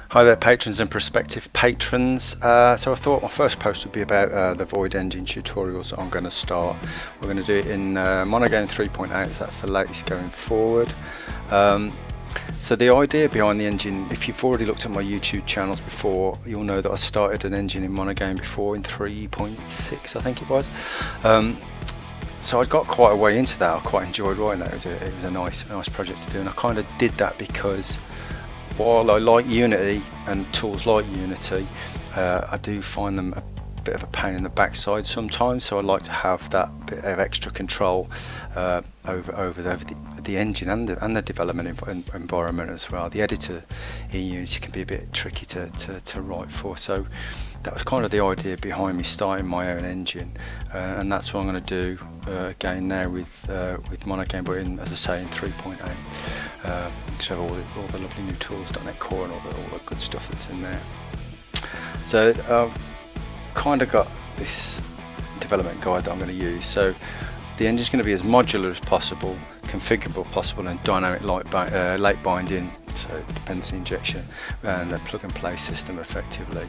Hi there, patrons and prospective patrons. So I thought my first post would be about the Void Engine tutorials that I'm going to start. We're going to do it in MonoGame 3.8, so that's the latest going forward. So the idea behind the engine, if you've already looked at my YouTube channels before, you'll know that I started an engine in MonoGame before in 3.6, I think it was. So I got quite a way into that. I quite enjoyed writing that. It was a nice project to do, and I kind of did that because while I like Unity and tools like Unity, I do find them a bit of a pain in the backside sometimes, so I like to have that bit of extra control over the engine and the development environment as well. The editor in Unity can be a bit tricky to write for, so that was kind of the idea behind me starting my own engine, and that's what I'm going to do again now with MonoGame, but as I say, in 3.8. Because I have all the lovely new tools, .NET Core and all the good stuff that's in there. So I've kind of got this development guide that I'm going to use. So the engine's going to be as modular as possible, configurable possible, and dynamic late binding, so dependency injection, and a plug and play system effectively.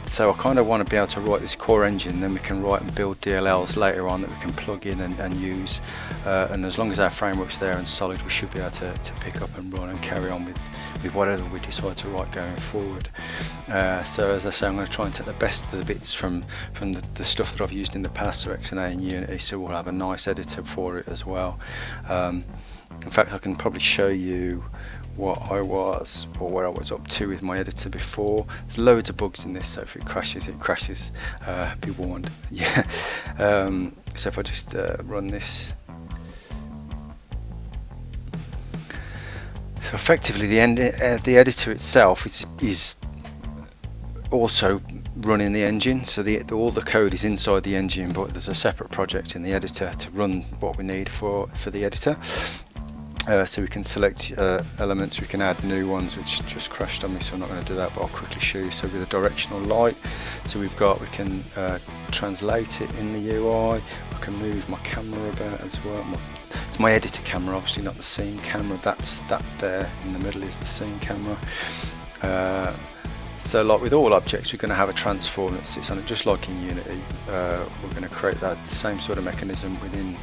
So I kind of want to be able to write this core engine, then we can write and build DLLs later on that we can plug in and use, and as long as our framework's there and solid, we should be able to pick up and run and carry on with whatever we decide to write going forward. So as I say, I'm going to try and take the best of the bits from the stuff that I've used in the past, so XNA and Unity, so we'll have a nice editor for it as well. In fact, I can probably show you what I was, or where I was up to with my editor before. There's loads of bugs in this, so if it crashes, be warned. Yeah. So if I just run this, so effectively the editor itself is also running the engine, so all the code is inside the engine, but there's a separate project in the editor to run what we need for the editor. So we can select elements, we can add new ones, which just crashed on me, so I'm not going to do that, but I'll quickly show you. So with a directional light, so we can translate it in the UI. I can move my camera about as well. It's my editor camera, obviously not the scene camera. That there in the middle is the scene camera. So like with all objects, we're going to have a transform that sits on it, just like in Unity. We're going to create that same sort of mechanism within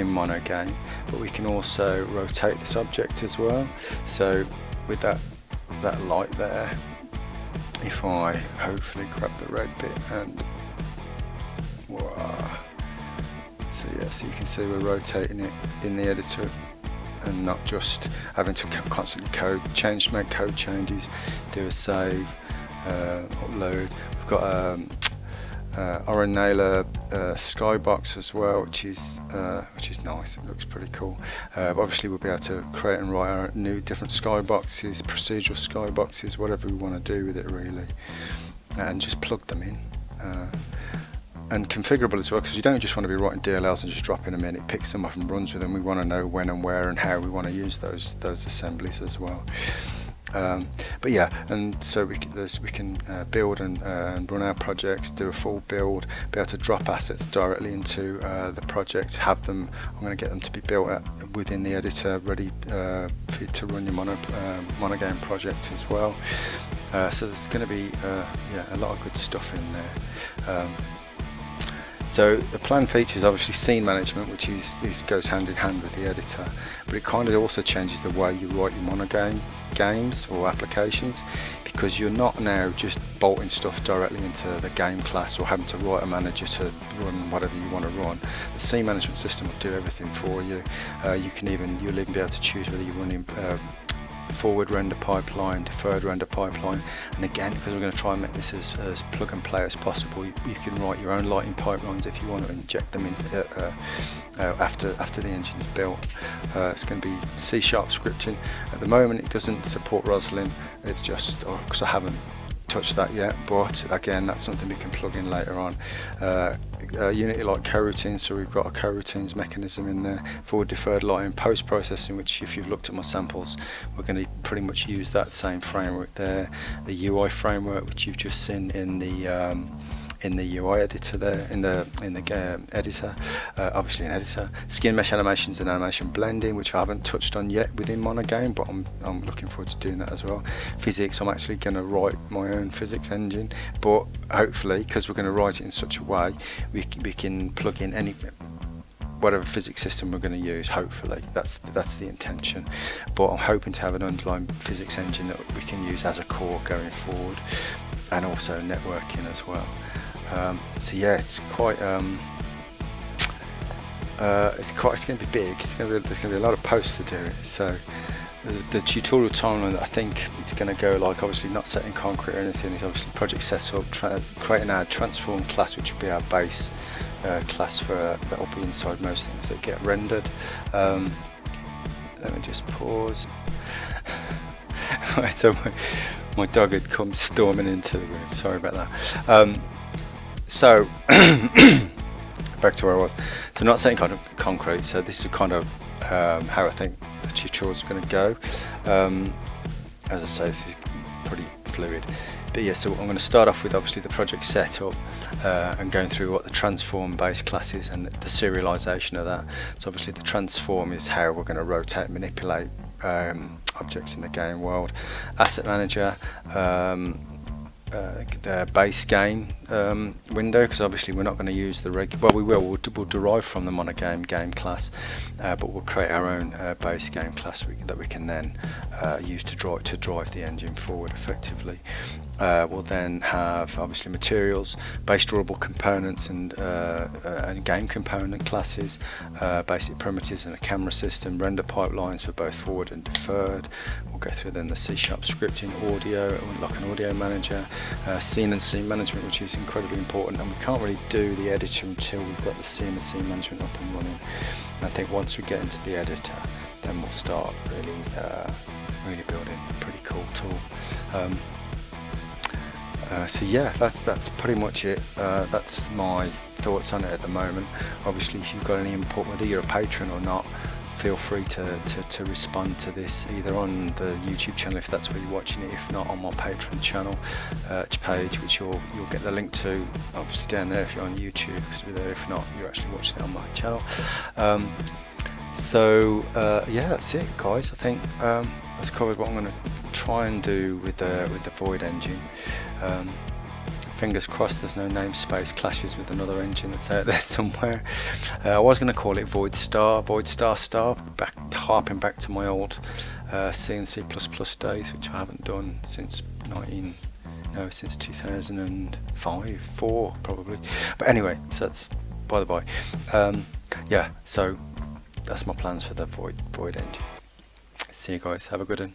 MonoGame, but we can also rotate this object as well. So with that light there, if I hopefully grab the red bit and so you can see we're rotating it in the editor and not just having to constantly make code changes, do a save, upload. We've got Oren Naylor skybox as well, which is nice. It looks pretty cool. But obviously we'll be able to create and write our new different skyboxes, procedural skyboxes, whatever we want to do with it really, and just plug them in. And configurable as well, because you don't just want to be writing DLLs and just dropping them in. It picks them up and runs with them. We want to know when and where and how we want to use those assemblies as well. But yeah, and so we can build and run our projects, do a full build, be able to drop assets directly into the project, have them. I'm going to get them to be built within the editor, ready for you to run your MonoGame project as well. So there's going to be a lot of good stuff in there. So the plan features obviously scene management, which goes hand in hand with the editor, but it kind of also changes the way you write your MonoGame games or applications, because you're not now just bolting stuff directly into the game class or having to write a manager to run whatever you want to run. The scene management system will do everything for you. You'll even be able to choose whether you're running forward render pipeline, deferred render pipeline, and again, because we're going to try and make this as plug and play as possible, you can write your own lighting pipelines if you want to inject them in after the engine's built. It's going to be C# scripting. At the moment it doesn't support Roslyn, it's just because I haven't touched that yet, but again, that's something we can plug in later on. Unity like coroutines, so we've got a coroutines mechanism in there. Forward deferred lighting, post processing, which if you've looked at my samples, we're going to pretty much use that same framework there. The UI framework, which you've just seen in the in the UI editor there, in the editor, obviously an editor. Skin mesh animations and animation blending, which I haven't touched on yet within MonoGame, but I'm looking forward to doing that as well. Physics, I'm actually going to write my own physics engine, but hopefully, because we're going to write it in such a way, we can plug in any whatever physics system we're going to use. Hopefully that's the intention, but I'm hoping to have an underlying physics engine that we can use as a core going forward, and also networking as well. So yeah, it's quite it's going to be big. There's going to be a lot of posts to do it. So the tutorial timeline, I think it's going to go like, obviously not set in concrete or anything, it's obviously project setup, creating our transform class, which will be our base class for that will be inside most things that get rendered. Let me just pause. So my dog had come storming into the room, sorry about that. So back to where I was. So not setting kind of concrete, so this is kind of how I think the tutorial is going to go. As I say, this is pretty fluid, but yeah, so I'm going to start off with obviously the project setup and going through what the transform based class is and the serialization of that. So obviously the transform is how we're going to rotate and manipulate objects in the game world. Asset manager, the base game window, because obviously we're not going to use the we'll derive from the MonoGame game class, but we'll create our own base game class that we can then use to drive the engine forward effectively. We'll then have obviously materials, base drawable components, and game component classes, basic primitives and a camera system, render pipelines for both forward and deferred. We'll go through then the C# scripting, audio, like an audio manager, scene and scene management, which is incredibly important, and we can't really do the editor until we've got the scene and scene management up and running. And I think once we get into the editor, then we'll start really building a pretty cool tool. So yeah, that's pretty much it. That's my thoughts on it at the moment. Obviously, if you've got any input, whether you're a patron or not, feel free to respond to this either on the YouTube channel if that's where you're watching it, if not on my Patreon channel page, which you'll get the link to obviously down there if you're on YouTube, because we're there. If not, you're actually watching it on my channel. Yeah, that's it, guys. I think that's covered what I'm going to try and do with the Void engine. Fingers crossed there's no namespace clashes with another engine that's out there somewhere. I was going to call it Void Star, harping back to my old C and C++ days, which I haven't done since 2005, 4 probably. But anyway, so that's by the by. Yeah, so that's my plans for the Void engine. See you guys, have a good one.